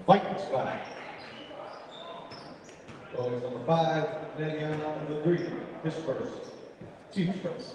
Fight squad. Goes number 5, Daniel number 3. His first. Team first.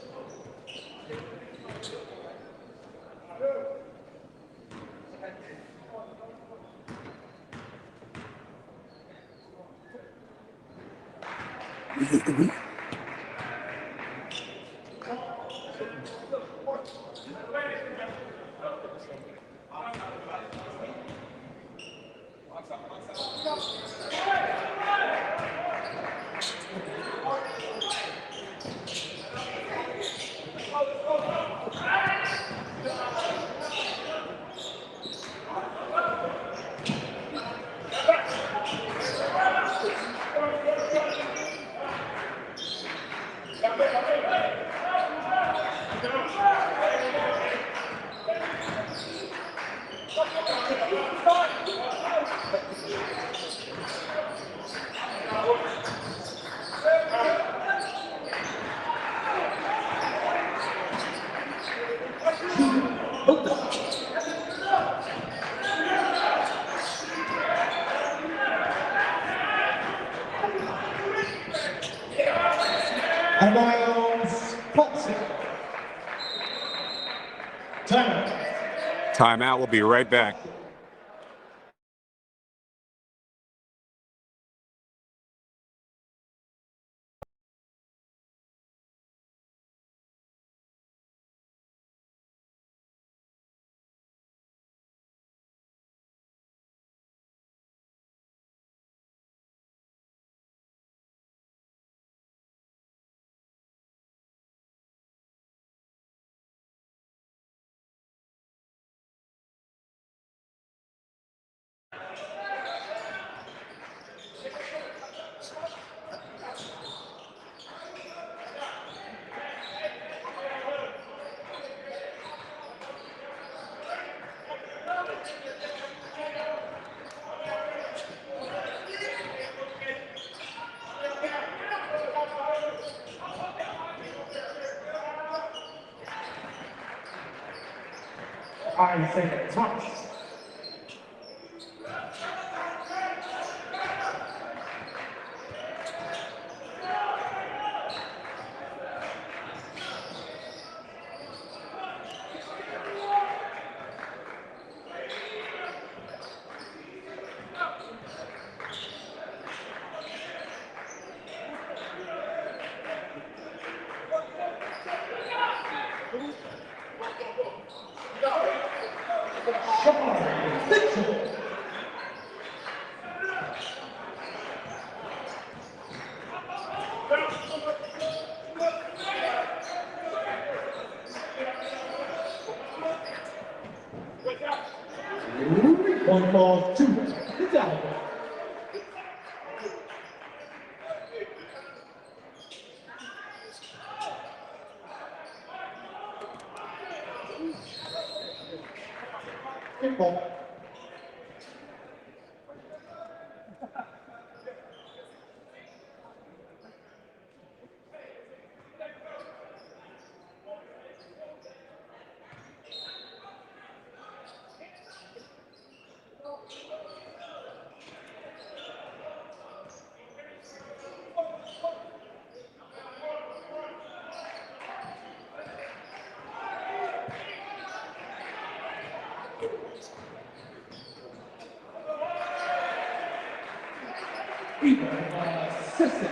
Timeout. We'll be right back. I say touch. One ball, 2. Get down. Good ball. Even assistant.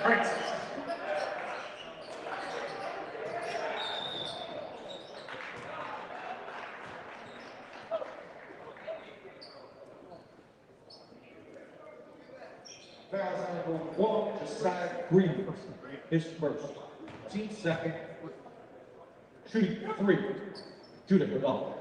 Francis. Fouls on number 1, Josiah Green, his first. Team second. Treat 3. Judah Vidal.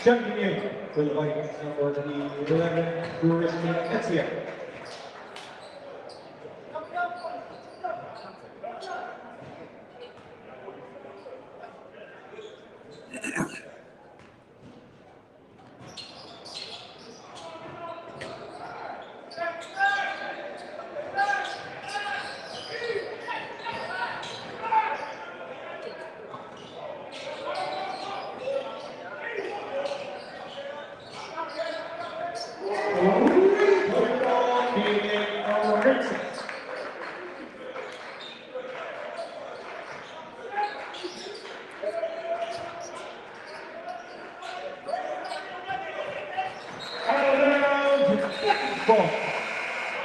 Checking in for the Vikings number 11, Christian Etia.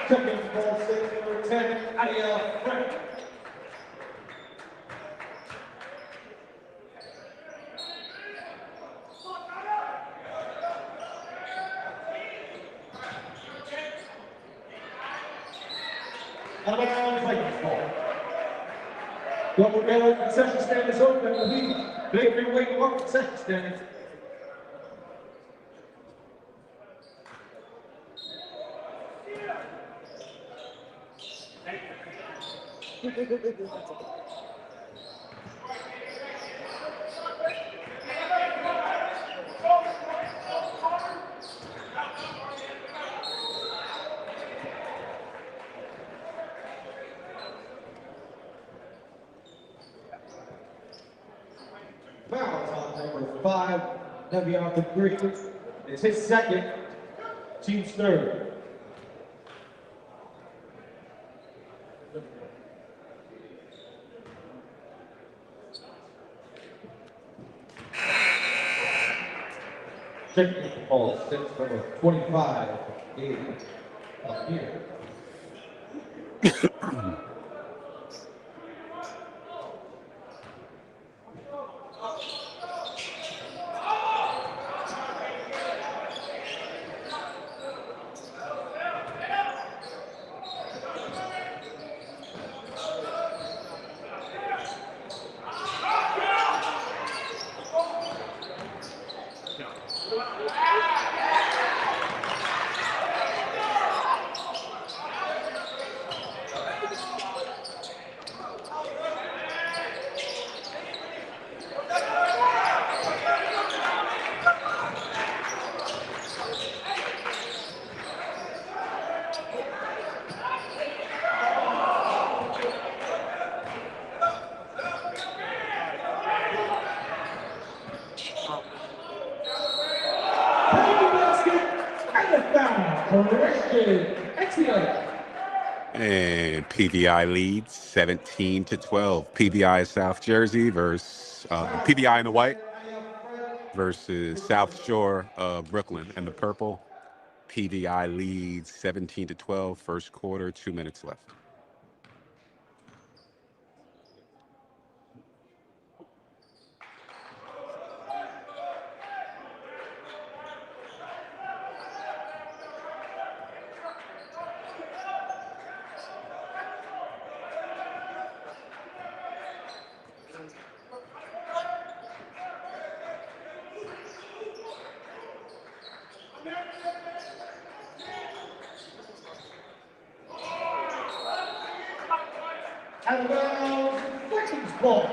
Checking ball 6, number 10, Adia Frank. Out of bounds, Vikings ball. Double barrel concession stand is open. The lead. Bakery Wing Park concession stand. Fouls on number 5, Nevion Green. It's his second, team's third. Checking ball 6, number 25, Gabe here. And PVI leads 17-12. PVI is South Jersey versus PVI in the white versus South Shore of Brooklyn in the purple. PVI leads 17-12. First quarter, 2 minutes left. Out of bounds, Vikings ball.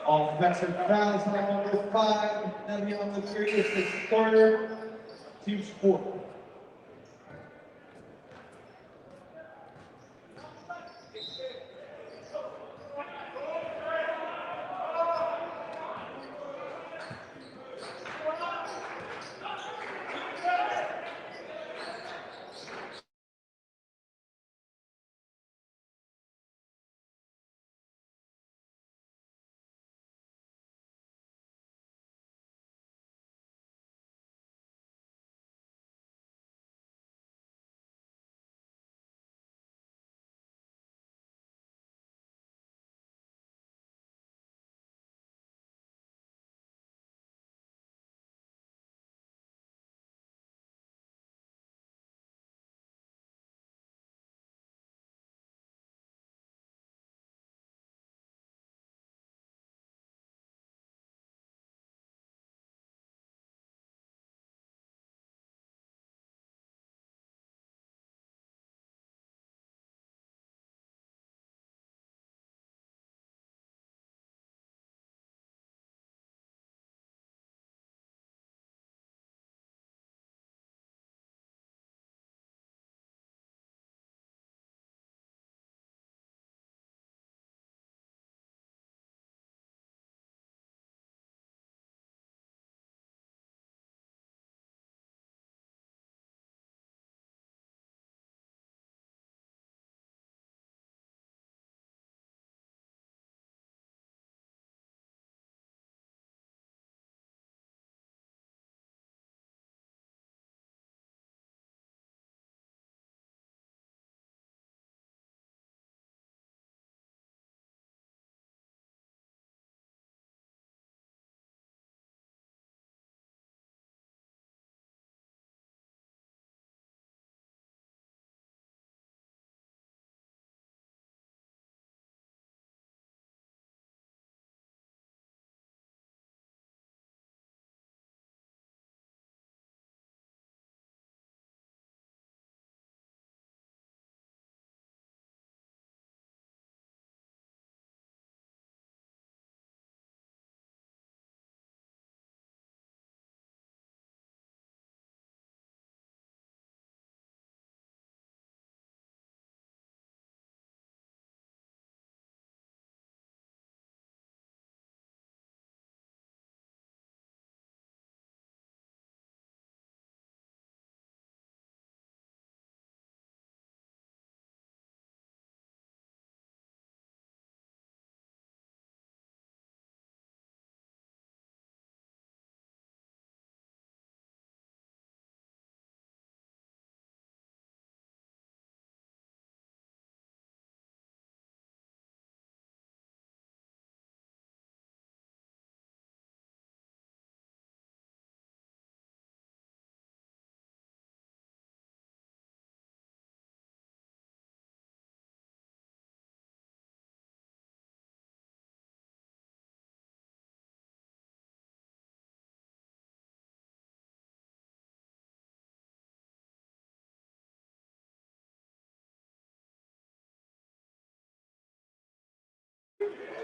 Offensive fouls on number 5, that'll be on the 3, it's the third team sport.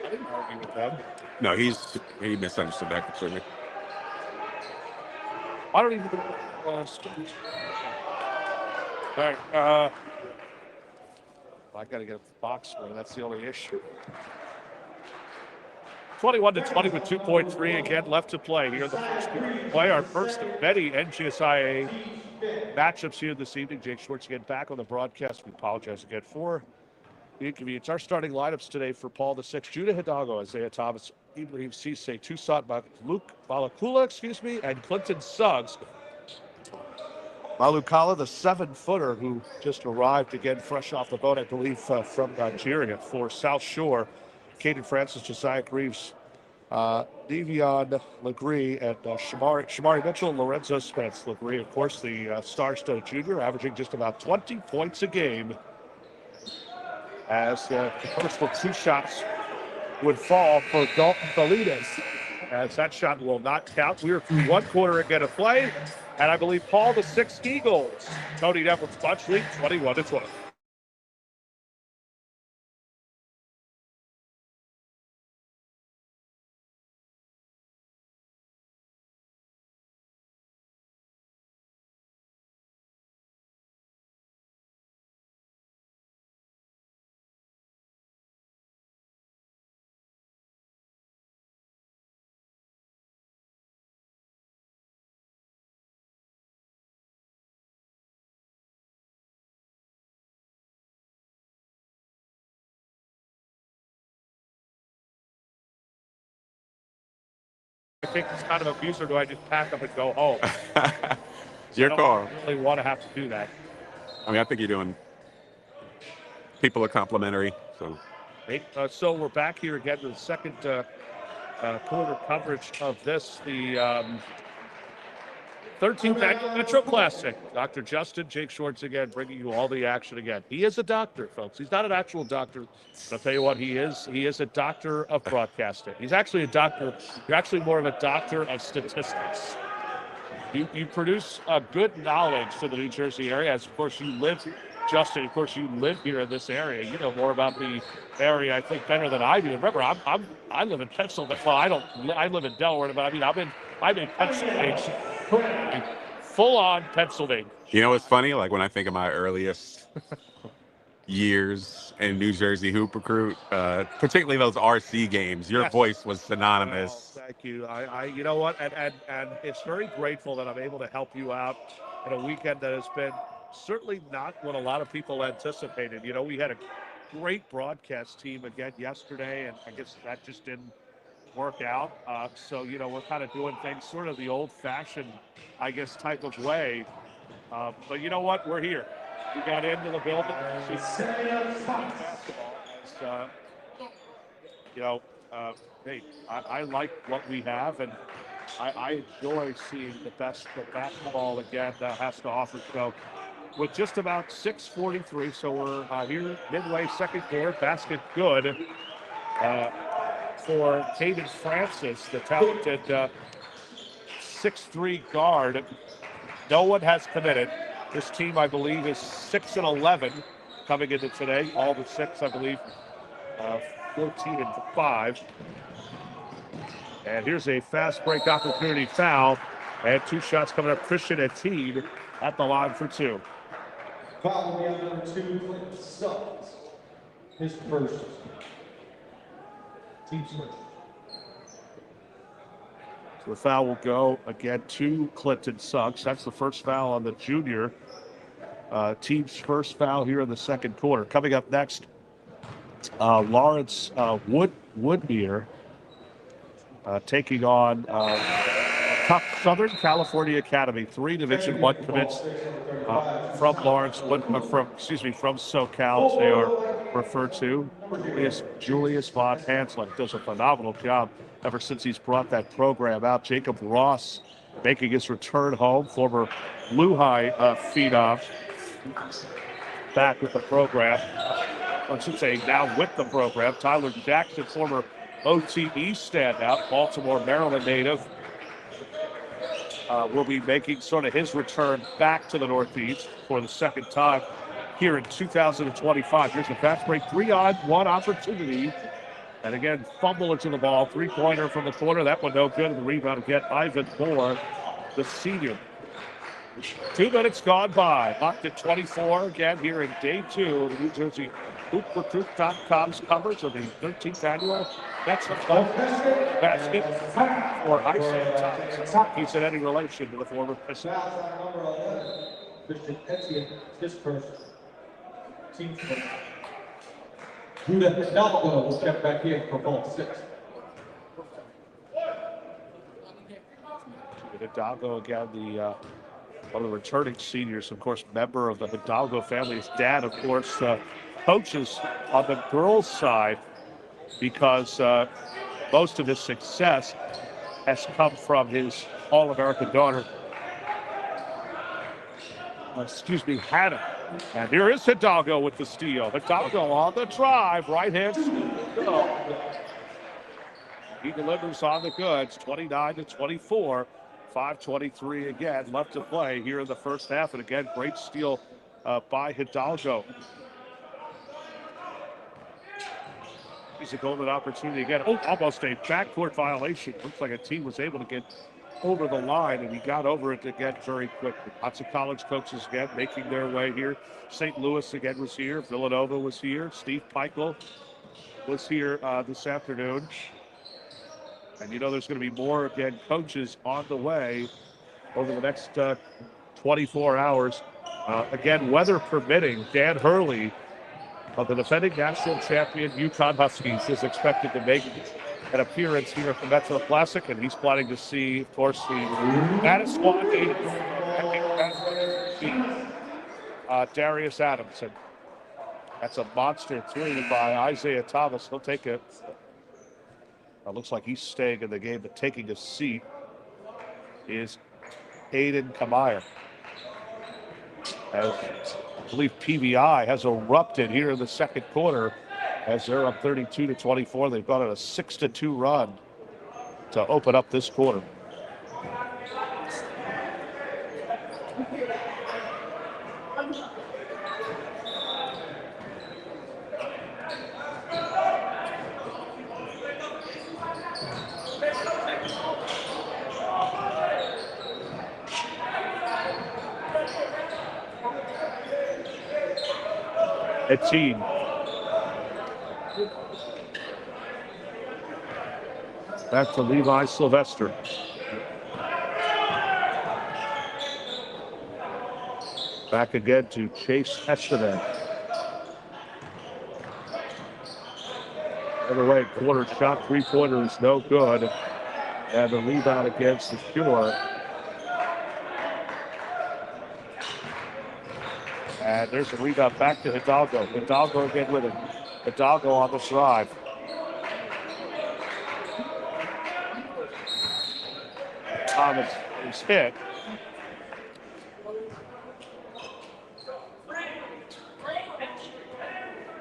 I didn't argue with them. No, he misunderstood that completely. I don't even. All right. I got to get a box score. That's the only issue. 21-20 with 2.3 again left to play here. The first play, our first of many NGSIA matchups here this evening. Jake Schwartz again back on the broadcast. We apologize again for the inconvenience. Our starting lineups today for Paul VI: Judah Hidalgo, Isaiah Thomas, Ibrahim Cisse, Toussaint Luke Balakula, and Clinton Suggs. Malukala, the 7-footer who just arrived again fresh off the boat, I believe, from Nigeria for South Shore. Caden Francis, Josiah Greaves Devion Legree and Shamari Mitchell, Lorenzo Spence. Legree, of course, the star-studded junior, averaging just about 20 points a game. As the first of 2 shots would fall for Dalton Valides, as that shot will not count. We are through 1 quarter again of play, and I believe Paul the 6 Eagles. Tony Neville's bunch lead 21-12. I think it's kind of abuse, or do I just pack up and go home? Your call. I don't really want to have to do that. I mean, I think you're doing. People are complimentary, so. So we're back here again with the second quarter coverage of this, the 13th Annual Metro Classic. Dr. Justin Jake Schwartz again, bringing you all the action again. He is a doctor, folks. He's not an actual doctor. But I'll tell you what he is. He is a doctor of broadcasting. He's actually a doctor. You're actually more of a doctor of statistics. You produce good knowledge to the New Jersey area, as of course you live, Justin. Of course you live here in this area. You know more about the area, I think, better than I do. Remember, I live in Pennsylvania. Well, I live in Delaware, but I mean I'm in Pennsylvania, full on Pennsylvania. You know what's funny? Like when I think of my earliest years in New Jersey Hoop Recruit, particularly those RC games, your voice was synonymous. Oh, thank you. I you know what? And it's very grateful that I'm able to help you out in a weekend that has been certainly not what a lot of people anticipated. You know, we had a great broadcast team again yesterday, and I guess that just didn't work out. So, you know, we're kind of doing things sort of the old-fashioned, I guess, type of way. But you know what? We're here. We got into the building. Basketball. You know, hey, I like what we have, and I enjoy seeing the best that basketball again has to offer. So, with just about 6:43, so we're here midway second quarter. Basket good for Caden Francis, the talented 6'3" guard. No one has committed. This team, I believe, is 6-11 coming into today. All the 6, I believe, 14-5. And here's a fast break opportunity foul. And 2 shots coming up. Christian Etienne at the line for 2. Foul will be on number 2, Clinton Suggs. His first. Team switch. So the foul will go again to Clinton Suggs. That's the first foul on the junior. Team's first foul here in the second quarter. Coming up next, Lawrence Woodmere taking on Southern California Academy. 3 Division I commits from from SoCal, as they are referred to. Julius Von Hansling does a phenomenal job ever since he's brought that program out. Jacob Ross making his return home, former Lehigh phenom, back with the program. I should say now with the program. Tyler Jackson, former OTE standout, Baltimore, Maryland native, will be making sort of his return back to the Northeast for the second time here in 2025. Here's a fast break 3-on-1 opportunity. And again, fumble into the ball. 3-pointer from the corner. That one no good. The rebound again, Ivan Moore, the senior. 2 minutes gone by. Locked at 24 again here in day 2 of the New Jersey HoopRecruit.com's coverage of the 13th annual Metro Basket for Isaiah Thomas. He's in any relation to the former Pistons. Christian Etienne, his first. Team switch. Judah Hidalgo will check back in for ball 6. Hidalgo again, one of the returning seniors, of course, member of the Hidalgo family. His dad, of course, coaches on the girls' side because most of his success has come from his All-American daughter, Hannah. And here is Hidalgo with the steal. Hidalgo on the drive, right hand. He delivers on the goods, 29-24. 5:23 again left to play here in the first half. And again, great steal by Hidalgo. He's a golden opportunity again. Oh, almost a backcourt violation. Looks like a team was able to get over the line, and he got over it again very quickly. Lots of college coaches again making their way here. St. Louis again was here. Villanova was here. Steve Pikiell was here this afternoon. And you know there's going to be more, again, coaches on the way over the next 24 hours. Again, weather permitting, Dan Hurley of the defending national champion UConn Huskies is expected to make an appearance here at the Metro Classic, and he's planning to see, of course, the Manasquan Darius Adams. And that's a monster three by Isaiah Thomas. He'll take it. Looks like he's staying in the game, but taking a seat is Aiden Kamaya. As I believe PVI has erupted here in the second quarter as they're up 32-24. They've got a 6-2 run to open up this quarter. At team. Back to Levi Sylvester. Back again to Chase Estevan. Other way, quarter shot, three-pointer is no good. And the rebound against secure. And there's a rebound back to Hidalgo. Hidalgo again with it. Hidalgo on the drive. Thomas is hit.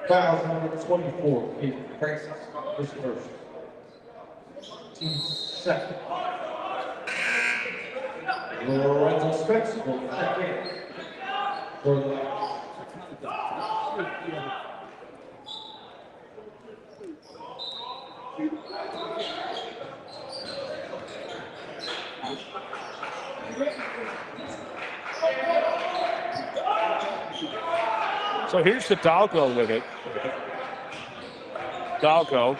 Foul number 24, Francis, his first. Team second. Lorenzo Spex will check in for the So here's Hidalgo with it. Hidalgo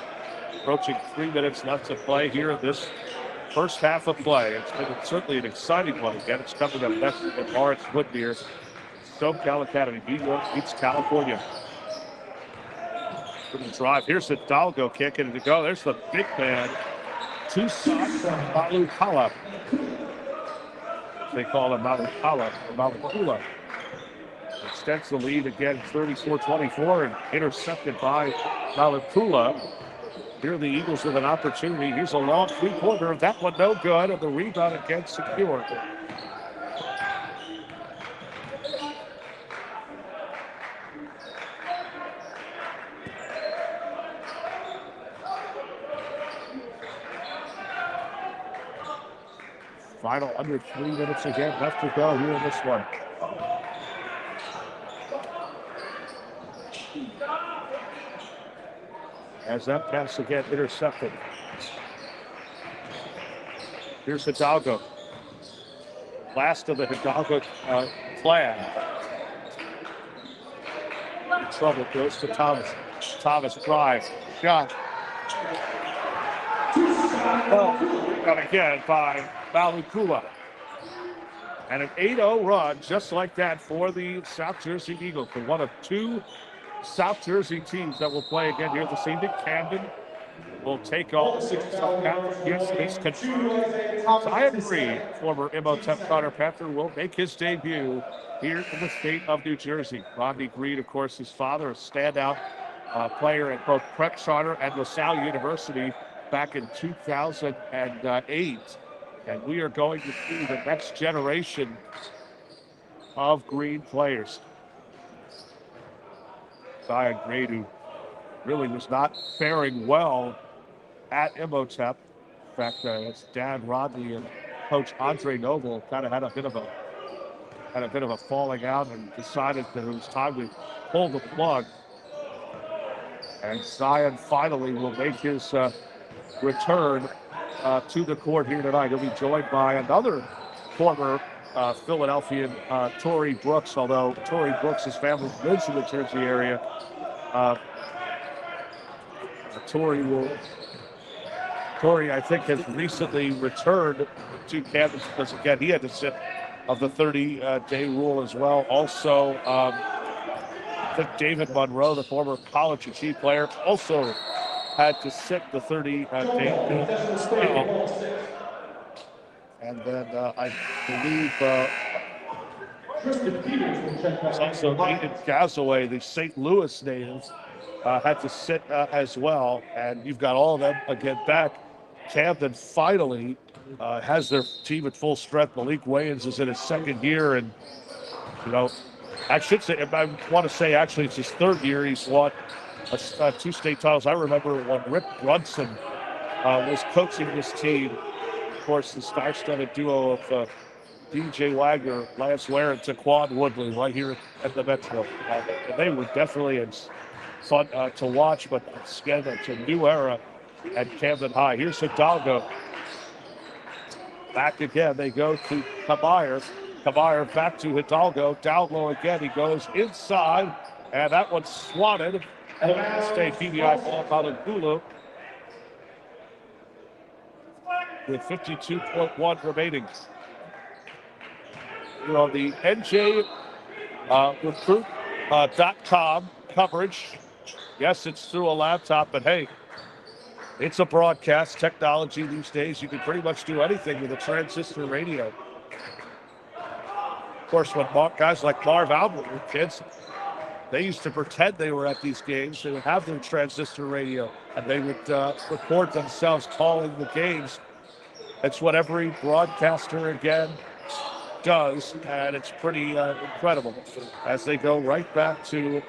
approaching 3 minutes left to play here in this first half of play. It's been certainly an exciting one again. It's coming up next with Lawrence Woodmere. SoCal Academy. New York beats California. Good drive. Here's Hidalgo kicking it to go. There's the big man. Two shots from Malukala. They call him Malukula. Extends the lead again, 34-24, and intercepted by Malukula. Here are the Eagles with an opportunity. Here's a long three-pointer. That one no good, and the rebound again secure. Final under 3 minutes again left to go here in this one. As that pass again intercepted. Here's Hidalgo. Last of the Hidalgo plan. Trouble goes to Thomas. Thomas drives. Shot. Got again by Malukula. And an 8-0 run just like that for the South Jersey Eagles. For one of two South Jersey teams that will play again here this evening. Camden will take on Yes, Zion Reed, former Imhotep Carter Panther, will make his debut here in the state of New Jersey. Rodney Green, of course, his father, a standout player at both Prep Charter and LaSalle University back in 2008. And we are going to see the next generation of Green players. Zion Green, who really was not faring well at Imhotep. In fact, his dad Rodney and Coach Andre Noble kind of had a bit of a falling out and decided that it was time to pull the plug. And Zion finally will make his return to the court here tonight. He'll be joined by another former Philadelphian, Torrey Brooks, although Torrey Brooks' family lives in the Jersey area. Torrey, I think, has recently returned to campus because, again, he had to sit of the 30-day rule as well. Also, I think David Monroe, the former college and chief player, also had to sit the 30-day rule as well. And then I believe there's also Aiden Gazaway, the St. Louis native, had to sit as well. And you've got all of them again back. Camden finally has their team at full strength. Malik Wayans is in his second year. And, I should say, I want to say actually it's his third year. He's won 2 state titles. I remember when Rick Brunson was coaching this team. Of course, the star-studded duo of DJ Wagner, Lance Ware, and Taquan Woodley right here at the Metro. And they were definitely fun to watch, but again, it's a new era at Camden High. Here's Hidalgo. Back again, they go to Kabayer. Kabayer back to Hidalgo. Down low again, he goes inside, and that one's swatted. State PBI ball out of Gulu. With 52.1 remaining. You're on the NJ recruit.com coverage. Yes, it's through a laptop, but hey, it's a broadcast technology these days. You can pretty much do anything with a transistor radio. Of course, when guys like Marv Albert were kids, they used to pretend they were at these games. They would have their transistor radio, and they would record themselves calling the games. It's what every broadcaster, again, does, and it's pretty incredible as they go right back to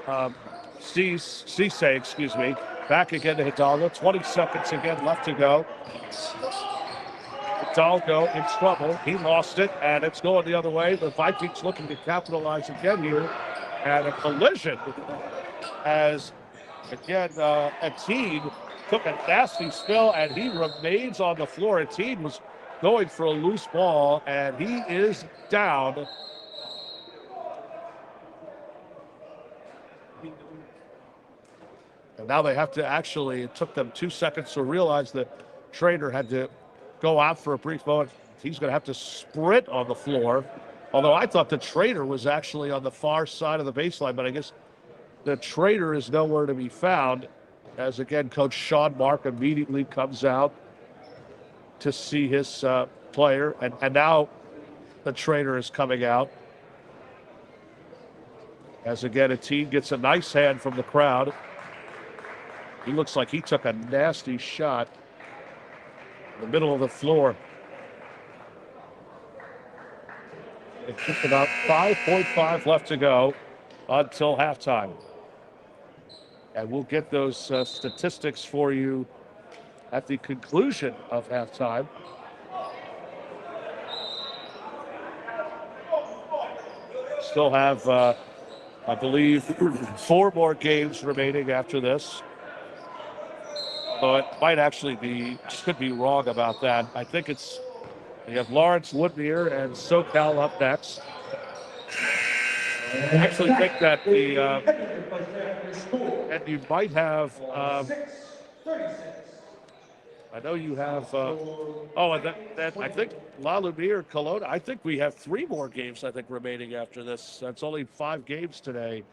Cisse, back again to Hidalgo. 20 seconds again left to go. Hidalgo in trouble. He lost it, and it's going the other way. The Vikings looking to capitalize again here, and a collision as, again, Etienne took a nasty spill, and he remains on the floor. Etienne was going for a loose ball, and he is down. And now they have to actually, it took them 2 seconds to realize that Trader had to go out for a brief moment. He's going to have to sprint on the floor. Although I thought the Trader was actually on the far side of the baseline, but I guess the Trader is nowhere to be found. As again, Coach Sean Mark immediately comes out to see his player. And now the Trader is coming out. As again, Etienne gets a nice hand from the crowd. He looks like he took a nasty shot in the middle of the floor. It's just about 5.5 left to go until halftime. And we'll get those statistics for you at the conclusion of halftime. Still have, I believe, 4 more games remaining after this. Although it might actually be, could be wrong about that. I think it's, we have Lawrence Woodmere and SoCal up next. I actually think that the, and you might have, I know you have, and that I think La Lumiere, Kelowna, I think we have 3 more games, I think, remaining after this. That's only 5 games today.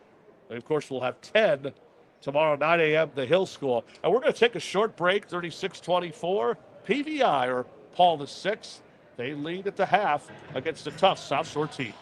And of course, we'll have 10 tomorrow, 9 a.m., the Hill School. And we're going to take a short break, 36-24. PVI, or Paul VI, they lead at the half against a tough South Shore team.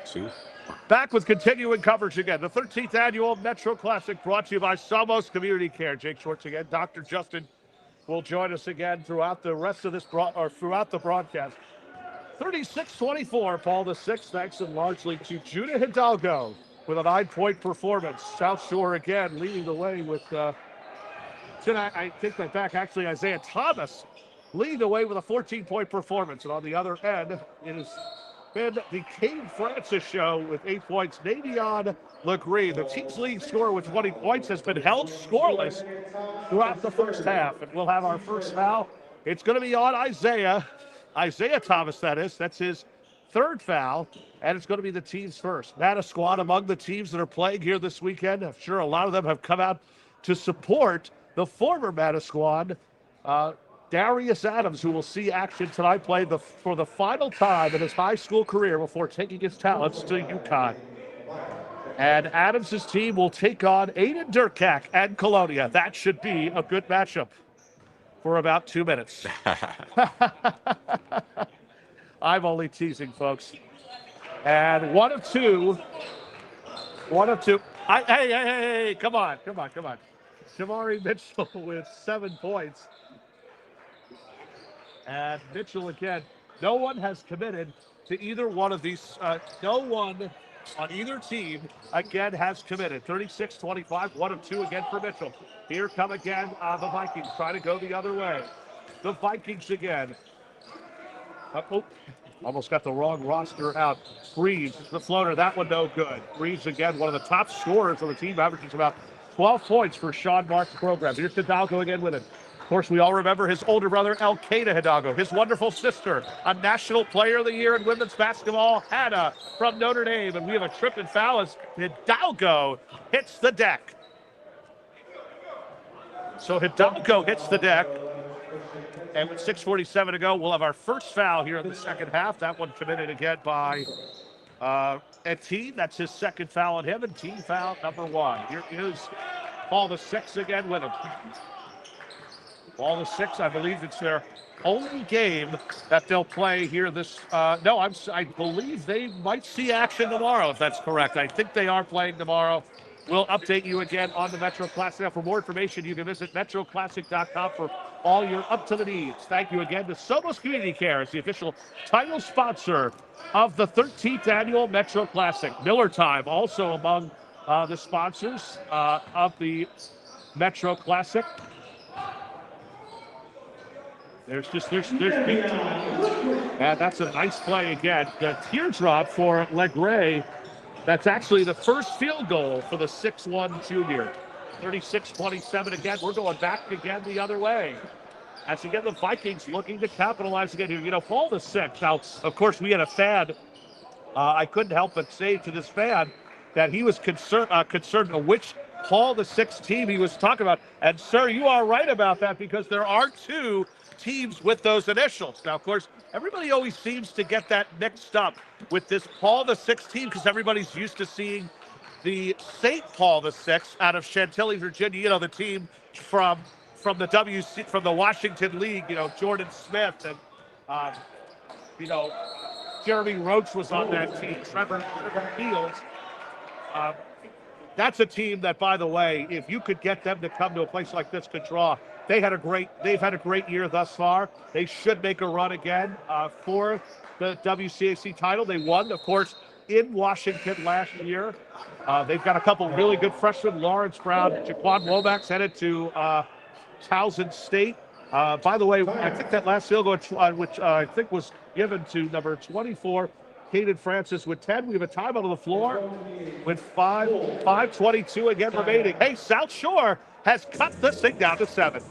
See? Back with continuing coverage again. The 13th annual Metro Classic brought to you by Somos Community Care. Jake Schwartz again. Dr. Justin will join us again throughout the rest of this throughout the broadcast. 36-24, Paul the Sixth, thanks and largely to Judah Hidalgo with a 9-point performance. South Shore again leading the way with, I take that back, actually Isaiah Thomas leading the way with a 14-point performance. And on the other end, it has been the Cade Francis show with 8 points. Navion Legree, the team's leading scorer with 20 points, has been held scoreless throughout the first half. And we'll have our first foul. It's going to be on Isaiah Thomas, that is. That's his third foul, and it's going to be the team's first. Manasquan among the teams that are playing here this weekend. I'm sure a lot of them have come out to support the former Manasquan, Darius Adams, who will see action tonight, play for the final time in his high school career before taking his talents to UConn. And Adams' team will take on Aiden Durkak and Colonia. That should be a good matchup for about 2 minutes. I'm only teasing, folks. And one of two. Hey, come on. Shamari Mitchell with 7 points. And Mitchell again. No one has committed to either one of these. No one on either team again has committed. 36-25, 1 of 2 again for Mitchell. Here come again the Vikings trying to go the other way. The Vikings again. Almost got the wrong roster out. Reeves, the floater, that one no good. Reeves again, one of the top scorers on the team, averages about 12 points for Sean Mark's program. Here's Hidalgo again with it. Of course, we all remember his older brother, Elkader Hidalgo, his wonderful sister, a National Player of the Year in women's basketball, Hannah from Notre Dame. And we have a trip and foul as Hidalgo hits the deck. So Hidalgo hits the deck. And with 6:47 to go, we'll have our first foul here in the second half. That one committed again by Etienne. That's his second foul on him, and team foul number 1. Here is Paul the Sixth again with him. Paul the Sixth, I believe it's their only game that they'll play here this. I believe they might see action tomorrow, if that's correct. I think they are playing tomorrow. We'll update you again on the Metro Classic. Now, for more information, you can visit metroclassic.com for all your up-to-the-needs. Thank you again to Somos Community Care as the official title sponsor of the 13th annual Metro Classic. Miller Time also among the sponsors of the Metro Classic. There's big time. And that's a nice play again. The teardrop for Legree. That's actually the first field goal for the 6'1" junior. 36-27 again. We're going back again the other way. As again, the Vikings looking to capitalize again here. You know, Paul the Sixth. Now, of course, we had a fan. I couldn't help but say to this fan that he was concerned which Paul the Sixth team he was talking about. And, sir, you are right about that because there are 2 teams with those initials. Now, of course, everybody always seems to get that mixed up with this Paul the Sixth team because everybody's used to seeing the St. Paul the Sixth out of Chantilly, Virginia. You know, the team from the Washington League. You know, Jordan Smith and Jeremy Roach was on that team. Trevor Fields. That's a team that, by the way, if you could get them to come to a place like this, could draw. They've had a great year thus far. They should make a run again for the WCAC title. They won, of course, in Washington last year. They've got a couple really good freshmen, Lawrence Brown, Jaquan Lomax headed to Towson State. By the way, I think that last field goal, which I think was given to number 24, Caden Francis with 10. We have a timeout on the floor with 5:22 again remaining. Hey, South Shore has cut this thing down to 7.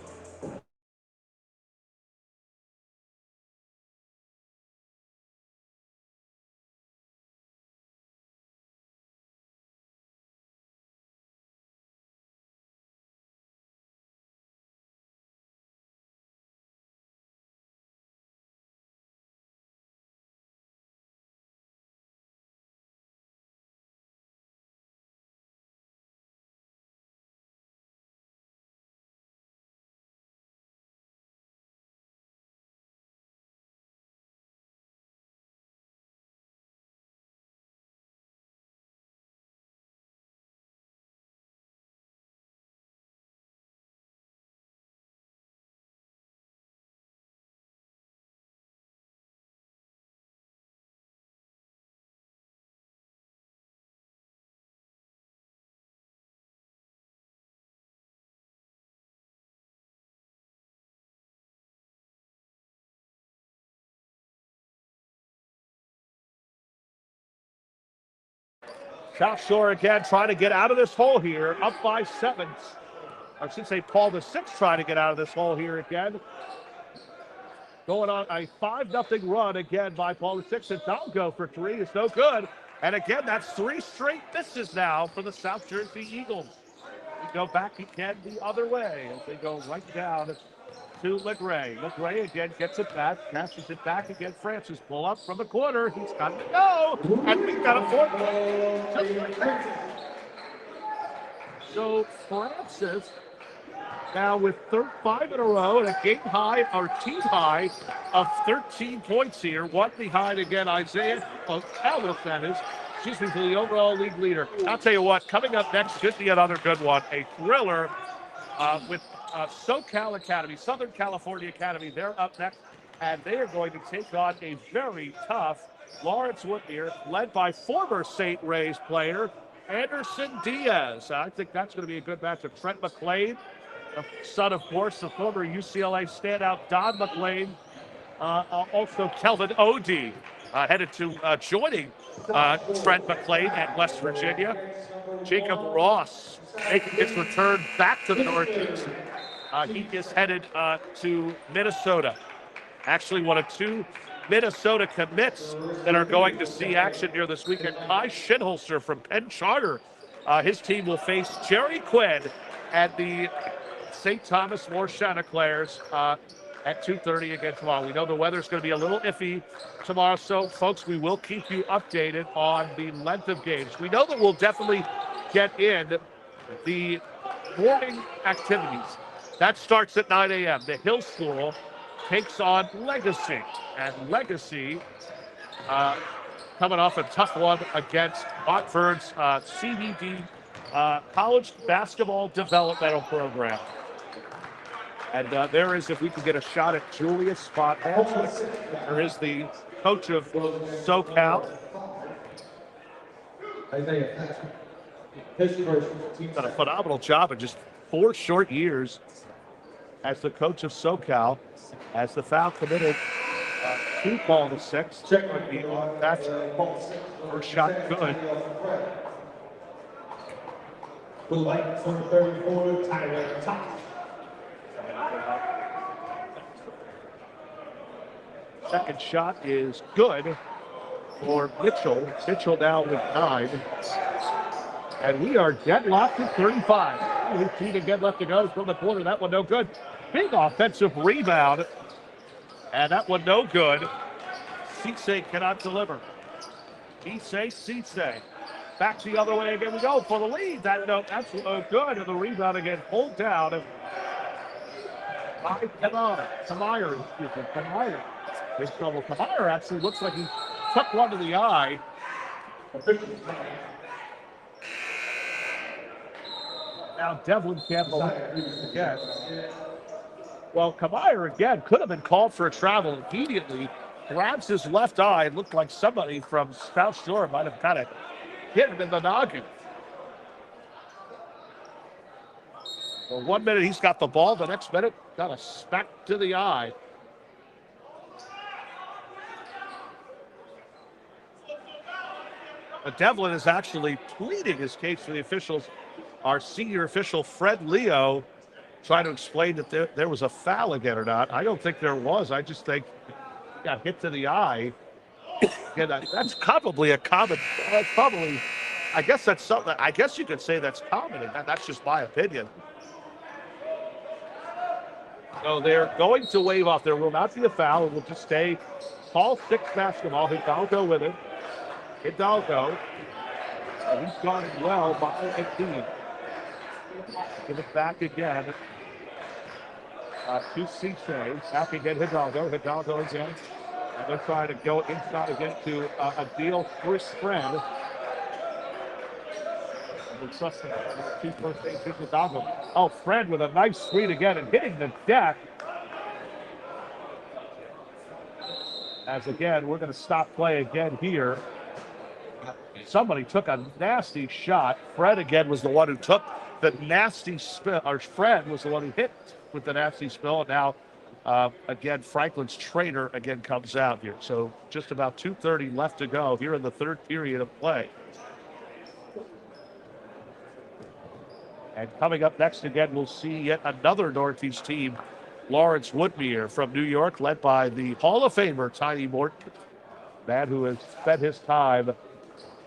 South Shore again trying to get out of this hole here, up by 7. I should say Paul the Sixth trying to get out of this hole here again. Going on a 5-0 run again by Paul the Sixth. And Hidalgo for 3 is no good. And again, that's 3 straight misses now for the South Jersey Eagles. We go back again the other way as they go right down to LeGray. LeGray again gets it back, passes it back again. Francis pull up from the corner. He's got to go. And we've got a 4-point. So Francis now with 5 in a row and a game high, or team high, of 13 points here. One behind again, Isaiah Calvin, that is. Excuse me, for the overall league leader. I'll tell you what, coming up next should be another good one. A thriller with SoCal Academy, Southern California Academy. They're up next, and they are going to take on a very tough Lawrence Woodmere, led by former St. Ray's player Anderson Diaz. I think that's going to be a good matchup. Trent McLean, the son, of course, the former UCLA standout Don McLean. Also Kelvin Odie headed to joining Trent McLean at West Virginia. Jacob Ross making his return back to the Northeast. He is headed to Minnesota. Actually, one of 2 Minnesota commits that are going to see action here this weekend. Kai Shinholster from Penn Charter. His team will face Jerry Quinn at the St. Thomas More Chanticleers at 2:30 again tomorrow. We know the weather's going to be a little iffy tomorrow, so folks, we will keep you updated on the length of games. We know that we'll definitely get in the morning activities. That starts at 9 a.m. The Hill School takes on Legacy, and Legacy coming off a tough one against Montverd's CBD College Basketball Developmental Program. And there is, if we can get a shot at Julius Spot Hanslick. There is the coach of SoCal. Done a phenomenal job in just 4 short years as the coach of SoCal, as the foul committed to Paul the Sixth. That's first shot good. Light from 34, Tyler Top. Second shot is good for Mitchell. Mitchell now with 9. And we are deadlocked at 35. 18 again left to go from the corner. That one no good. Big offensive rebound. And that one no good. Cisse cannot deliver. Cisse. Back the other way again we go for the lead. That's no good. And the rebound again pulled down by Kamire. Kamire. Big trouble. Kamire actually looks like he took one to the eye. Now Devlin Campbell again. Well, Kamire again could have been called for a travel immediately. Grabs his left eye. It looked like somebody from South Shore might have kind of hit him in the noggin. Well, 1 minute he's got the ball. The next minute got a smack to the eye. But Devlin is actually pleading his case for the officials. Our senior official, Fred Leo, trying to explain that there was a foul again or not. I don't think there was. I just think he got hit to the eye. And that's probably a common, I guess that's something, I guess you could say that's common, and that's just my opinion. So they're going to wave off. There will not be a foul. It will just stay Paul Sixth basketball. Hidalgo with it. Hidalgo. And he's gone well by 18. Give it back again to Cisse. Back again, Hidalgo. Hidalgo again. And they're trying to go inside again to a deal Chris Friend. Oh, Fred with a nice screen again and hitting the deck. As again, we're going to stop play again here. Somebody took a nasty shot. Fred again was the one who took the nasty spill, or Fred was the one who hit with the nasty spill. And now, again, Franklin's trainer again comes out here. So just about 2:30 left to go here in the third period of play. And coming up next again, we'll see yet another Northeast team, Lawrence Woodmere from New York, led by the Hall of Famer Tiny Morton, man who has spent his time,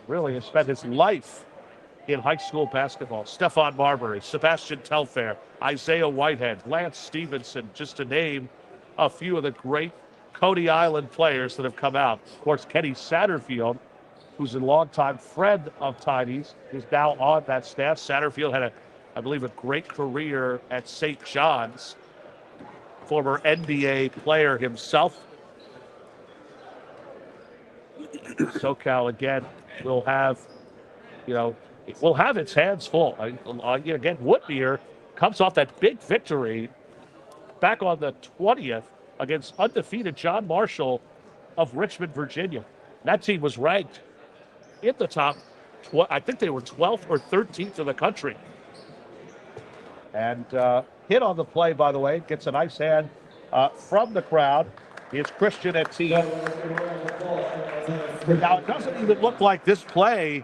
really has spent his life in high school basketball. Stephon Marbury, Sebastian Telfair, Isaiah Whitehead, Lance Stevenson, just to name a few of the great Coney Island players that have come out. Of course, Kenny Satterfield, who's a longtime friend of Tiny's, is now on that staff. Satterfield had, I believe, a great career at St. John's. Former NBA player himself. SoCal, again, will have, will have its hands full. Again, Woodmere comes off that big victory back on the 20th against undefeated John Marshall of Richmond, Virginia. That team was ranked in the top, I think they were 12th or 13th in the country. And hit on the play, by the way, gets a nice hand from the crowd. It's Christian Etienne. Now, it doesn't even look like this play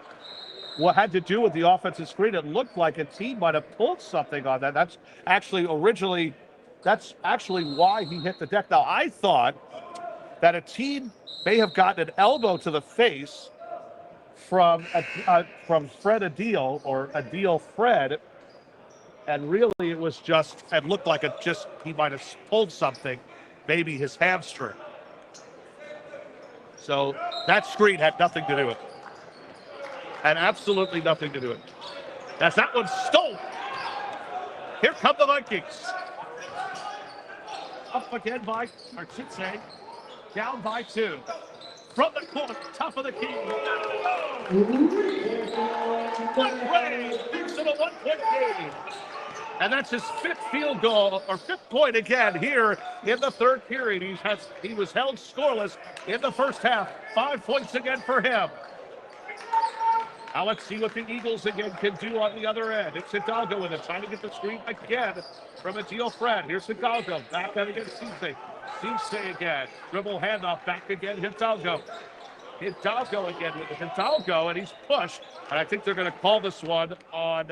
what had to do with the offensive screen. It looked like a team might have pulled something on that. That's actually why he hit the deck. Now, I thought that a team may have gotten an elbow to the face from Fred Adil, or Adil Fred, and really it was just, it looked like he might have pulled something, maybe his hamstring. So that screen had nothing to do with it. Had absolutely nothing to do with it. As that one stole. Here come the Vikings. Up again by, or should say, down by 2. From the corner, top of the key. Ray makes it a 1-point game. And that's his 5th field goal, or 5th point again here in the 3rd period. He was held scoreless in the first half. 5 points again for him. Now let's see what the Eagles again can do on the other end. It's Hidalgo with it, trying to get the screen again from Adil Fred. Here's Hidalgo, back out against Cisse. Cisse again, dribble handoff, back again, Hidalgo. Hidalgo again with Hidalgo, and he's pushed. And I think they're going to call this one on.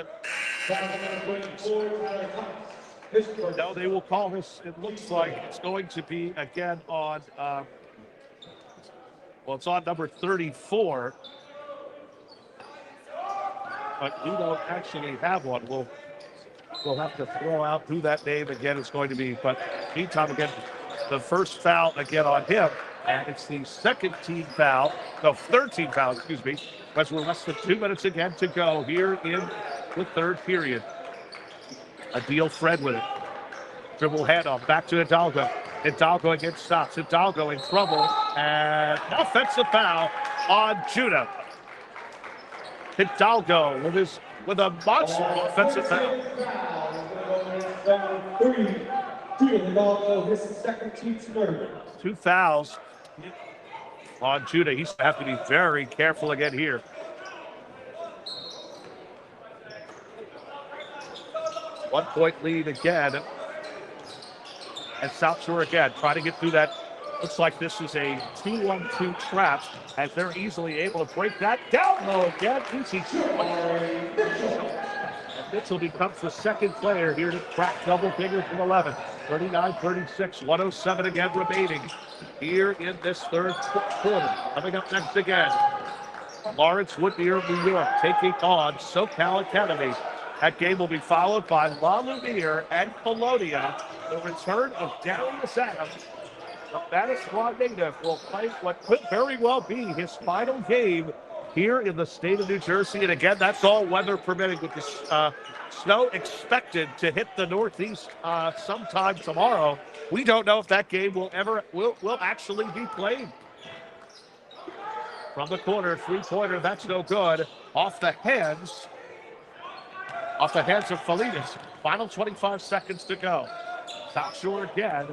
No, they will call this. It looks like it's going to be again on. It's on number 34. But we don't actually have one. We'll have to throw out who that name again is going to be. But meantime, again, the first foul again on him. And it's the third team foul, excuse me, as we're less than 2 minutes again to go here in the 3rd period. Adil Fred with it. Dribble handoff, back to Hidalgo. Hidalgo again stops. Hidalgo in trouble, and offensive foul on Judah. Hidalgo with a monster offensive foul. Hidalgo, his 2nd team's third. 2 fouls on Judah. He's going to have to be very careful again here. One-point lead again. And South Shore again trying to get through that. Looks like this is a 2-1-2 trap, as they're easily able to break that down low again. Easy. And Mitchell becomes the 2nd player here to crack double figures from 11. 39-36, 107 again remaining here in this 3rd quarter. Coming up next again, Lawrence Woodmere, New York, taking on SoCal Academy. That game will be followed by La Lumiere and Colonia. The return of Darius Adams, the Manasquan native, will play what could very well be his final game here in the state of New Jersey. And again, that's all weather permitting, with the snow expected to hit the Northeast sometime tomorrow. We don't know if that game will actually be played. From the corner, 3-pointer, that's no good. Off the hands of Felinas. Final 25 seconds to go. South Shore again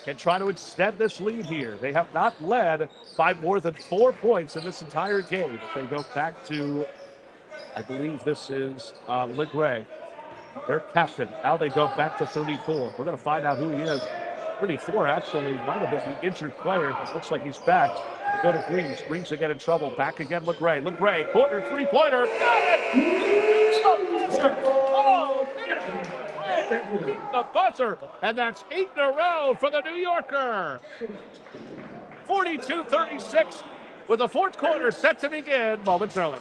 can try to extend this lead here. They have not led by more than 4 points in this entire game. They go back to, I believe this is Legray, their captain. Now they go back to 34. We're going to find out who he is. 34 actually might have been the injured player. It looks like he's back. Go to Greaves. Greaves again in trouble. Back again with Gray. Look, Gray. Corner, three-pointer. Got it! Oh, man. The buzzer. And that's 8 in a row for the New Yorker. 42-36 with the fourth quarter set to begin momentarily.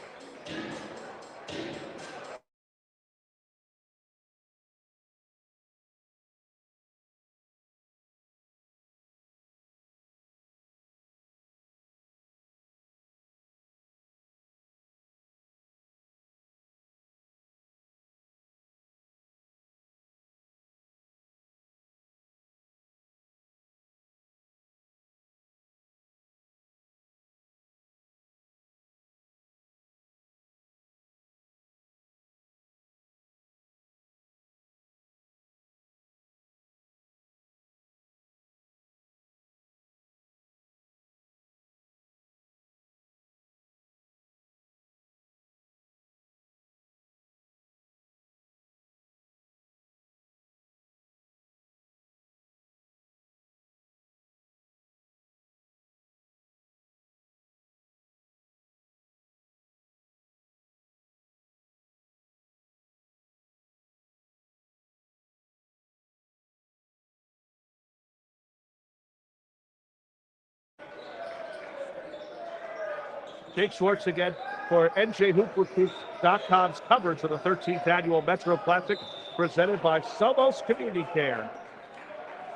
Jake Schwartz again for NJHoopRecruits.com's coverage of the 13th annual Metro Classic presented by Somos Community Care.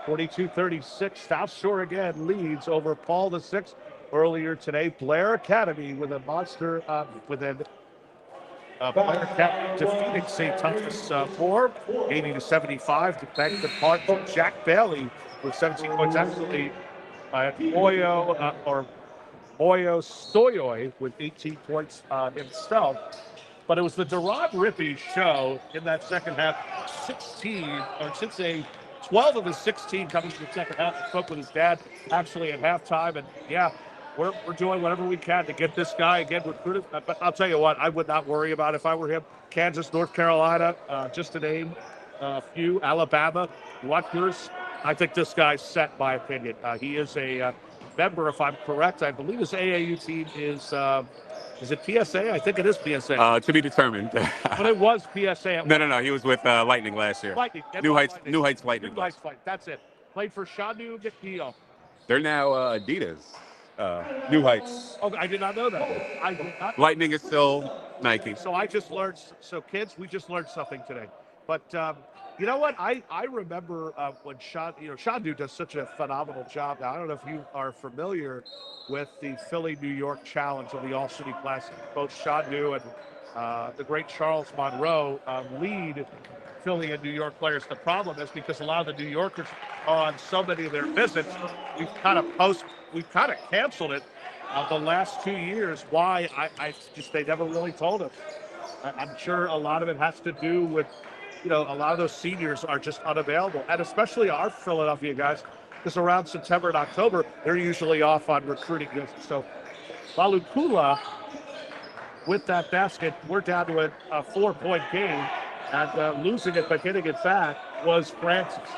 42-36, South Shore again leads over Paul VI earlier today. Blair Academy with a monster, Blair Academy defeating St. Thomas 4, 80-75, to thank the part to Jack Bailey with 17 points. Absolutely, Oyo Stoyoy with 18 points himself. But it was the Derod Rippey show in that second half. 12 of his 16 coming to the second half. He spoke with his dad actually at halftime. And yeah, we're doing whatever we can to get this guy again recruited. But I'll tell you what, I would not worry about if I were him. Kansas, North Carolina, just to name a few. Alabama, Rutgers. I think this guy's set, my opinion. He is a member, if I'm correct. I believe his AAU team is it PSA? I think it is PSA. To be determined. But it was PSA. No. He was with Lightning last year. Lightning. New Heights Lightning. New Heights Lightning. That's it. Played for Shanu McNeil. They're now Adidas. New Heights. Oh, I did not know that. I did not. Lightning is still Nike. So I just learned. So kids, we just learned something today. But you know what? I remember when Shanu does such a phenomenal job. Now I don't know if you are familiar with the Philly New York Challenge of the All City Classic. Both Shanu and the great Charles Monroe lead Philly and New York players. The problem is because a lot of the New Yorkers on so many of their visits, we've kind of canceled it the last 2 years. Why? They never really told us. I'm sure a lot of it has to do with, a lot of those seniors are just unavailable. And especially our Philadelphia guys, because around September and October, they're usually off on recruiting visits. So Valukula, with that basket, we're down to a 4-point game. And losing it but hitting it back was Francis.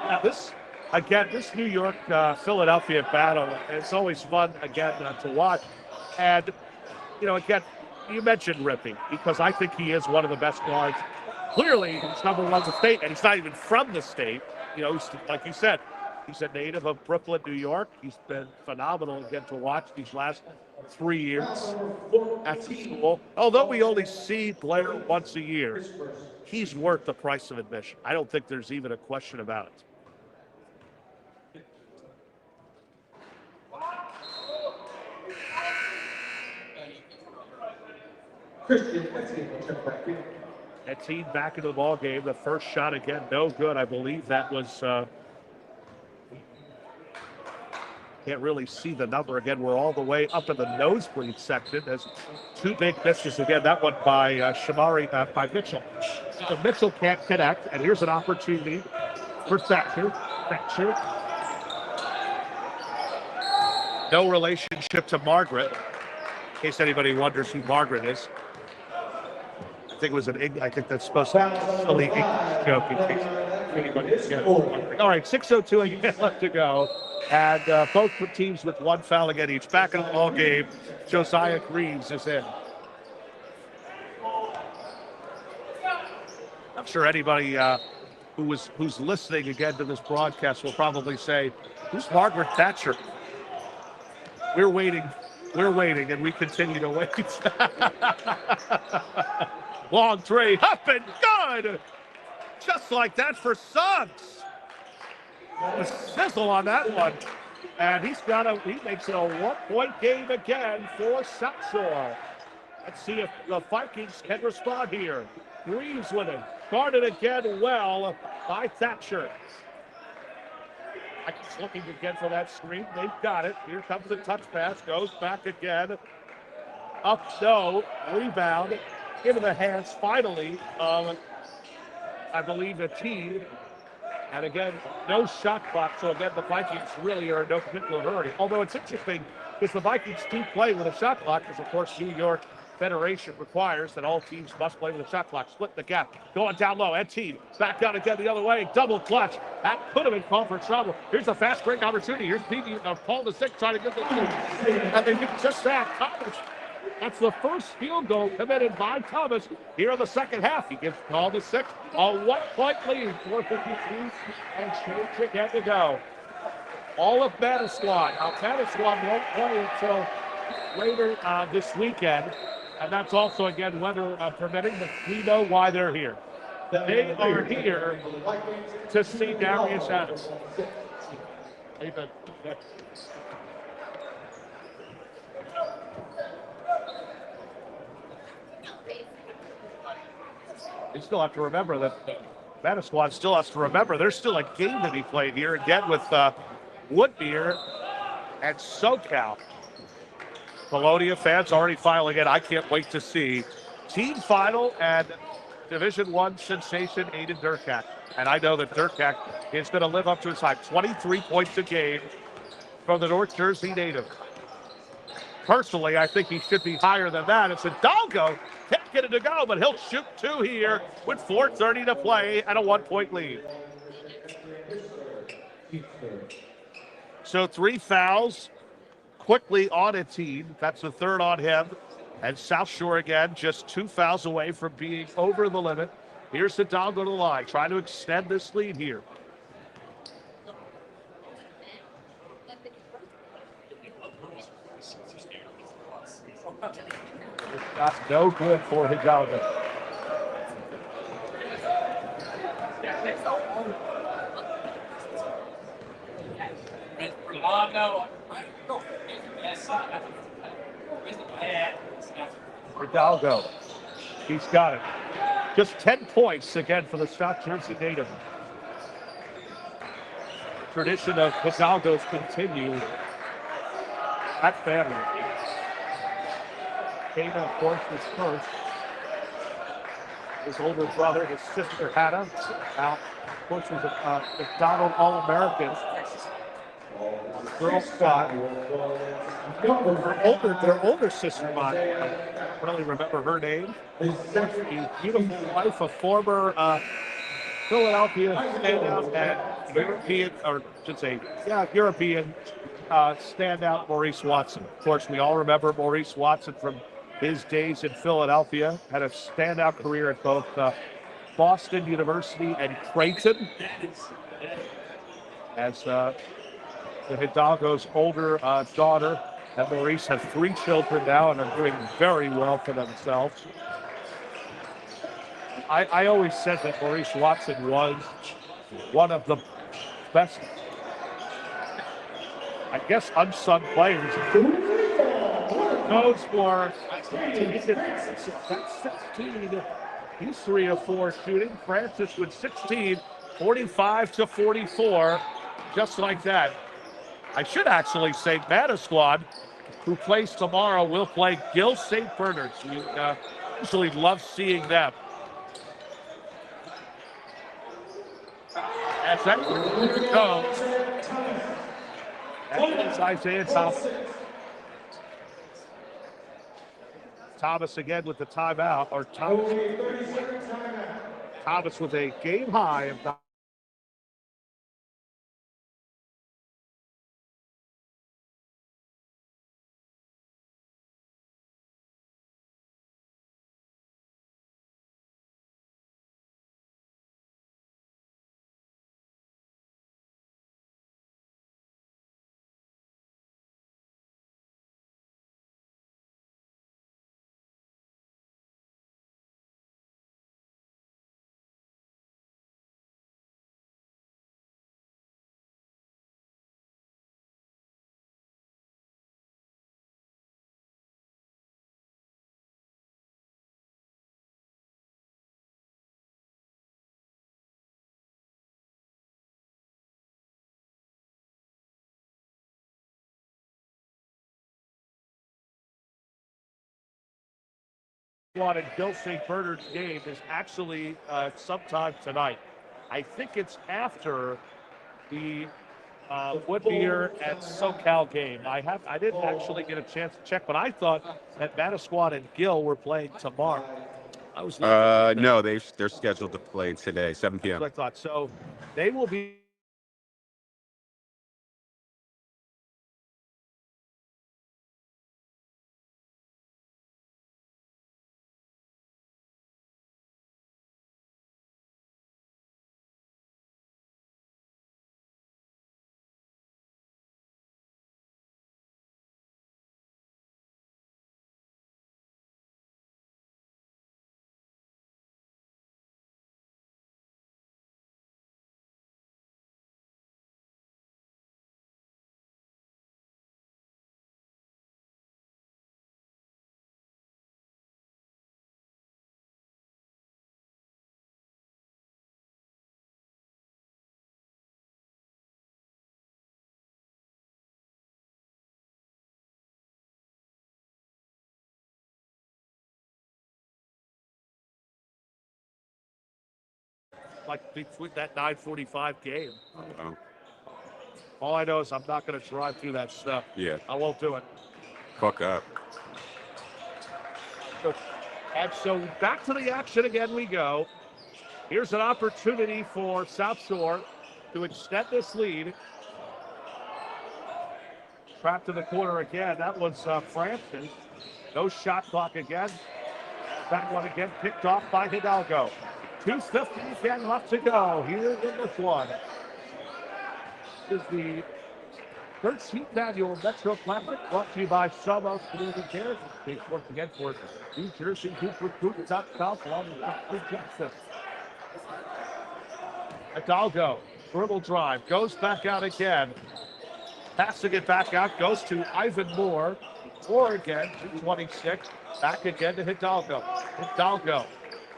Now this New York Philadelphia battle, it's always fun again to watch. And again, you mentioned Rippey because I think he is one of the best guards. Clearly, he's number one in the state, and he's not even from the state. He's, like you said, he's a native of Brooklyn, New York. He's been phenomenal again to watch these last 3 years at school. Although we only see Blair once a year, he's worth the price of admission. I don't think there's even a question about it. Etienne back into the ball game. The first shot again, no good. I believe that was. Can't really see the number again. We're all the way up in the nosebleed section. There's two big misses again. That one by by Mitchell. So Mitchell can't connect, and here's an opportunity for Thatcher. No relationship to Margaret, in case anybody wonders who Margaret is. I think it was I think that's supposed to be a silly English joke in case anybody is getting. All right, 6:02 again left to go. And both teams with one foul again each. Back in the ball game, Josiah Greaves is in. I'm sure anybody who's listening again to this broadcast will probably say, "Who's Margaret Thatcher?" We're waiting, and we continue to wait. Long three, up and good, just like that for Suggs. A sizzle on that one, and he makes it a 1-point game again for South Shore. Let's see if the Vikings can respond here. Greaves with it. Guarded again well by Thatcher. Vikings looking again for that screen. They've got it. Here comes the touch pass. Goes back again. Up, no. Rebound. Into the hands, finally, of, I believe, the team. And again, no shot clock. So again, the Vikings really are in no particular hurry. Although it's interesting because the Vikings do play with a shot clock because, of course, New York Federation requires that all teams must play with a shot clock. Split the gap. Going down low. Ed Team back down again the other way. Double clutch. That could have been called for trouble. Here's a fast break opportunity. Here's Paul the Sixth trying to get the lead. And they do just that. Thomas. That's the first field goal committed by Thomas here in the second half. He gives Paul the Sixth a 1-point lead. 4:52 and change again to go. All of Manasquan. Now, Manasquan won't play until later this weekend. And that's also, again, weather permitting, but we know why they're here. They are here to see Darius Adams. Amen. They still have to remember that Manasquan still has to remember there's still a game to be played here, again with Woodmere and SoCal. Melodia fans already filing in. I can't wait to see team final and Division I sensation Aiden Durkak. And I know that Durkak is going to live up to his hype. 23 points a game from the North Jersey native. Personally, I think he should be higher than that. It's Hidalgo. Can't get it to go, but he'll shoot two here with 4:30 to play and a 1-point lead. So 3 fouls quickly on a team. That's the third on him. And South Shore again, just 2 fouls away from being over the limit. Here's Hidalgo to the line, trying to extend this lead here. That's no good for Hidalgo. Hidalgo, he's got it. Just 10 points again for the South Jersey native. Tradition of Hidalgo's continued. That family. Came, of course, was first. His older brother, his sister Hannah, now, of course, was a McDonald All-American. Girl squad. Their older sister, I don't really remember her name. The beautiful wife of former Philadelphia standout and European, or I should say, European standout Maurice Watson. Of course, we all remember Maurice Watson from his days in Philadelphia. Had a standout career at both Boston University and Creighton. As the Hidalgo's older daughter and Maurice have 3 children now and are doing very well for themselves. I always said that Maurice Watson was one of the best, I guess, unsung players. Goes for 16. He's 3 of 4 shooting. Francis with 16, 45-44, just like that. I should actually say Manasquan, who plays tomorrow, will play Gill St. Bernard's. We usually love seeing them. As that goes, that's Isaiah Thomas. Thomas again with the timeout, or Thomas with a game high of Manasquan and Gil St. Bernard's game is actually sometime tonight. I think it's after the Whittier and SoCal game. I didn't actually get a chance to check, but I thought that Manasquan and Gil were playing tomorrow. I was No, they're scheduled to play today, 7 p.m. I thought so. They will be. Like between that 9:45 game. All I know is I'm not going to drive through that stuff. Yeah. I won't do it. Fuck up. And so back to the action again we go. Here's an opportunity for South Shore to extend this lead. Trapped in the corner again. That was Frampton. No shot clock again. That one again picked off by Hidalgo. 2:50 again left to go here in this one. This is the 13th annual Metro Classic, brought to you by Sawmill Community Care. Big once again for New Jersey Hoop Recruit South along with Jackson. Hidalgo, dribble drive, goes back out again. Passing it back out, goes to Ivan Moore. Moore again, 226. Back again to Hidalgo. Hidalgo.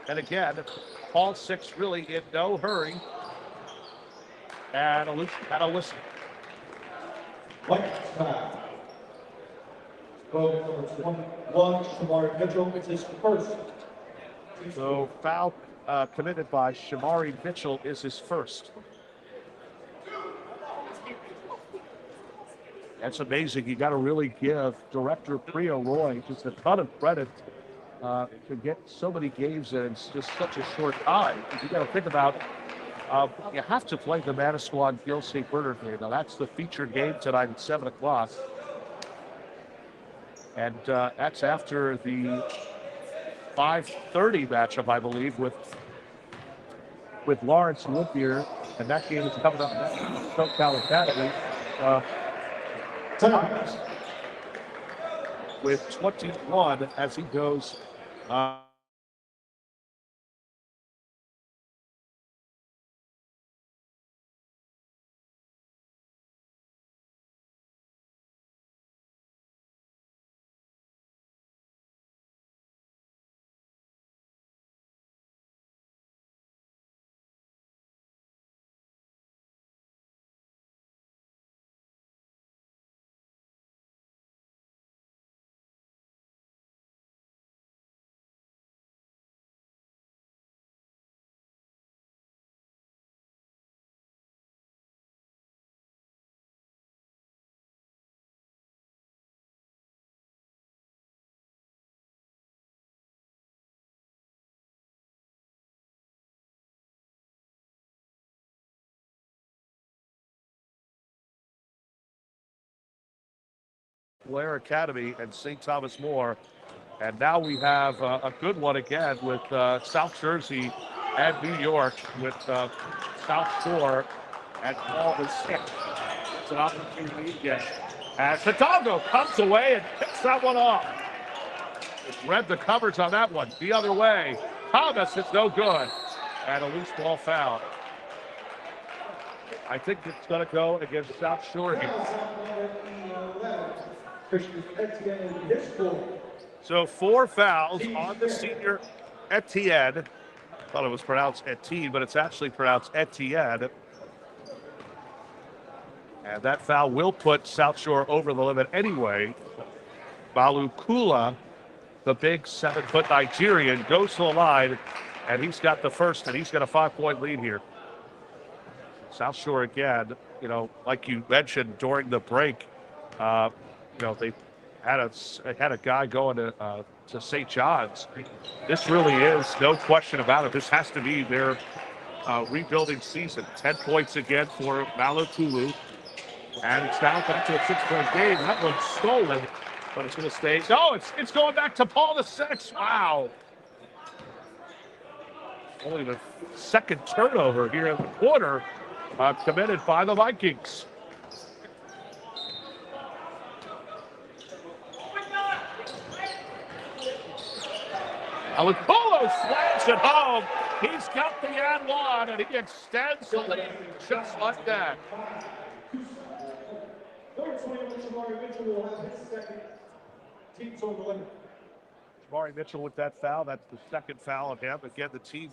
And again, all six really in no hurry. And a listen. White foul. Number 21, Shamari Mitchell, it's his first. So foul committed by Shamari Mitchell is his first. That's amazing. You got to really give Director Priya Roy just a ton of credit to get so many games in just such a short time. You got to think about you have to play the Manasquan Gil St. Bernard game. Now that's the featured game tonight at 7 o'clock, and that's after the 5:30 matchup, I believe, with Lawrence Whittier, and that game is coming up next. SoCal Academy. With 21 as he goes. Blair Academy and St. Thomas More. And now we have a good one again with South Jersey and New York with South Shore at all the six. It's an opportunity again. As Hidalgo comes away and picks that one off. Read the coverage on that one. The other way. Thomas is no good. And a loose ball foul. I think it's going to go against South Shore here. So 4 fouls on the senior Etienne. Thought it was pronounced Etienne, but it's actually pronounced Etienne. And that foul will put South Shore over the limit anyway. Balukula the big 7-foot Nigerian, goes to the line, and he's got the first, and he's got a 5-point lead here. South Shore again, like you mentioned during the break, they had a guy going to St. John's. This really is, no question about it. This has to be their rebuilding season. 10 points again for Malakulu. And it's now back to a 6-point game. That one's stolen, but it's going to stay. No, it's going back to Paul the Six. Wow. Only the second turnover here in the quarter committed by the Vikings. Alakolo slams it home. He's got the and one, and he extends the lead just like that. Jamari Mitchell with that foul. That's the second foul on him. Again, the team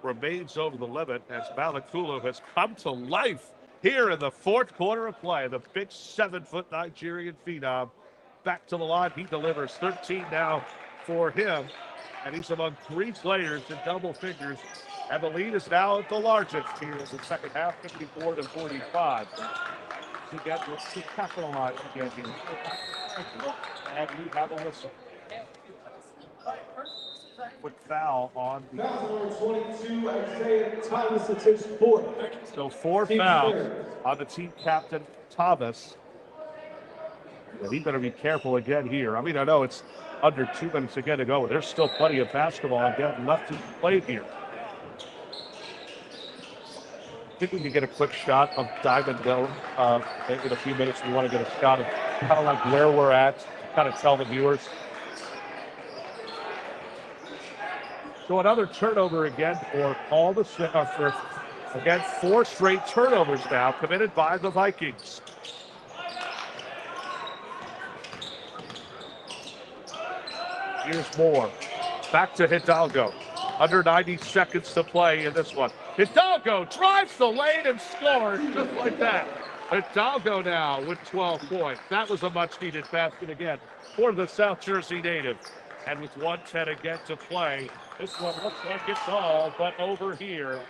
remains over the limit as Malakulu has come to life here in the fourth quarter of play. The big 7-foot Nigerian phenom back to the line. He delivers 13 now for him. And he's among 3 players in double figures. And the lead is now at the largest here in the second half, 54-45. To capitalize again here. And we have a whistle. Quick foul on the... So 4 fouls on the team captain, Thomas. And he better be careful again here. I mean, I know it's under 2 minutes again to go, but there's still plenty of basketball again left to play here. I think we can get a quick shot of Diamond Hill in a few minutes. We want to get a shot of kind of like where we're at, kind of tell the viewers. So another turnover again for Paul the Six. Again, 4 straight turnovers now committed by the Vikings. Here's more. Back to Hidalgo. Under 90 seconds to play in this one. Hidalgo drives the lane and scores just like that. Hidalgo now with 12 points. That was a much-needed basket again for the South Jersey native. And with 1:10 again to play, this one looks like it's all but over here.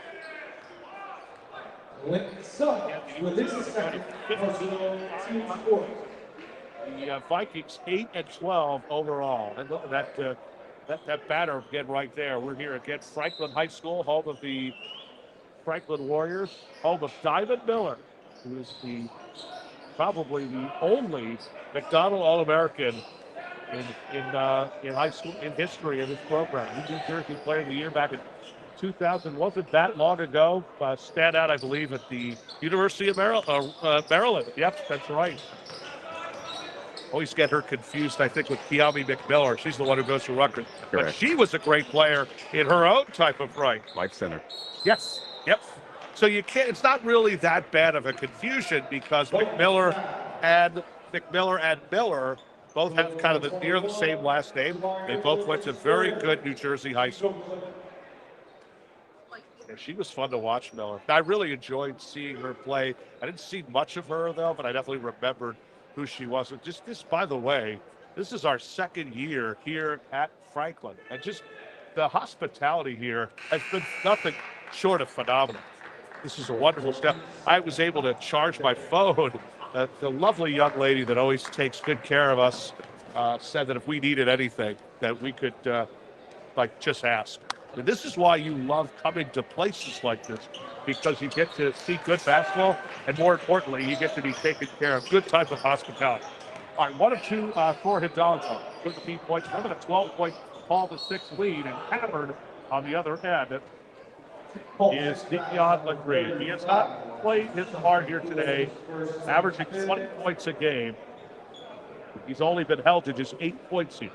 The Vikings 8-12 overall. And look at that banner again right there. We're here again, Franklin High School, home of the Franklin Warriors, home of Diamond Miller, who is probably the only McDonald All-American in high school in history of this program. He's New Jersey Player of the Year back in 2000. Wasn't that long ago. Standout, I believe, at the University of Maryland. Yep, that's right. Always get her confused, I think, with Kiami McMillan. She's the one who goes to Rutgers. Correct. But she was a great player in her own type of right. Life Center. Yes. Yep. So you can't. It's not really that bad of a confusion because McMillan and Miller both have kind of near the same last name. They both went to very good New Jersey high school. And she was fun to watch, Miller. I really enjoyed seeing her play. I didn't see much of her though, but I definitely remembered who she was. Just this, by the way, this is our second year here at Franklin, and just the hospitality here has been nothing short of phenomenal. This is a wonderful step. I was able to charge my phone. The lovely young lady that always takes good care of us said that if we needed anything, that we could just ask. And this is why you love coming to places like this, because you get to see good basketball, and more importantly, you get to be taken care of. Good type of hospitality. All right, 1 of 2 for Hidalgo. 15 points, another 12-point Paul the Sixth lead, and hammered on the other end is Dion Legree. He has not played his part here today, averaging 20 points a game. He's only been held to just 8 points here.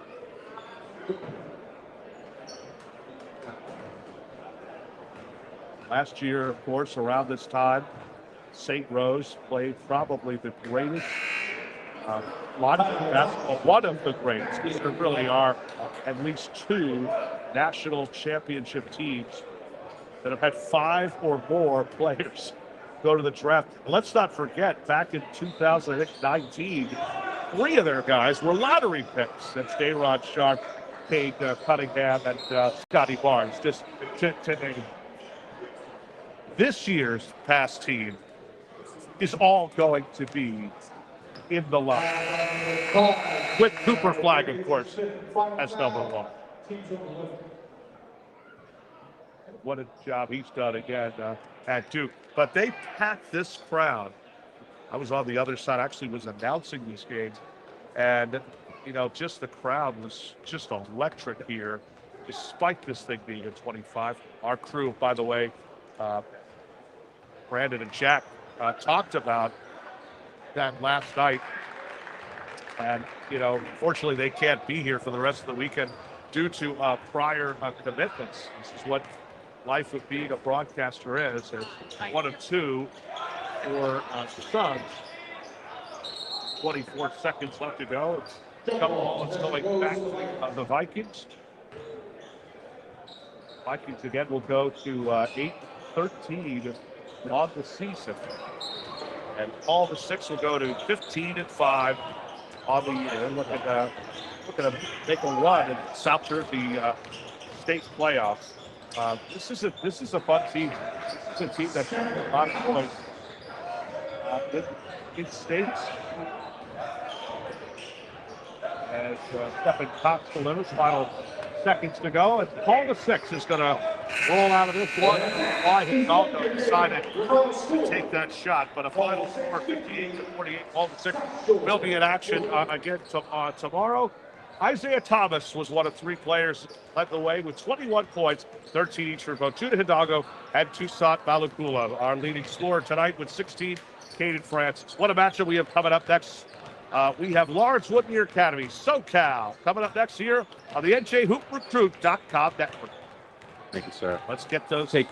Last year, of course, around this time, St. Rose played probably the greatest lot of basketball, one of the greatest, because there really are at least 2 national championship teams that have had 5 or more players go to the draft. And let's not forget, back in 2019, 3 of their guys were lottery picks. That's Dayrod Sharp, Cade Cunningham and Scotty Barnes. Just to name. This year's past team is all going to be in the line. With Cooper Flagg, of course, as number one. What a job he's done again at Duke. But they packed this crowd. I was on the other side, actually was announcing these games. And, you know, just the crowd was just electric here, despite this thing being at 25. Our crew, by the way, Brandon and Jack talked about that last night. And, you know, fortunately they can't be here for the rest of the weekend due to prior commitments. This is what life of being a broadcaster is. It's one of two for the Suns. 24 seconds left to go. It's a couple balls going back to the Vikings. Vikings again will go to 8-13 on the season. And all the six will go to 15-5 on the year. Looking to make a run in South Jersey state playoffs. This is a fun team. This is a team that's a lot of points in states. As Stephen Cox delivers, final seconds to go, and Paul the Six is going to roll out of this one. Why Hidalgo decided to take that shot, but a final score 58-48. Paul the Six will be in action again tomorrow. Isaiah Thomas was one of three players led the way with 21 points, 13 each for both Judah Hidalgo and Toussaint Malukula. Our leading scorer tonight with 16, Caden Francis. What a matchup we have coming up next. We have Lawrence Woodmere Academy, SoCal, coming up next year on the NJHoopRecruit.com network. Thank you, sir. Let's get those. Take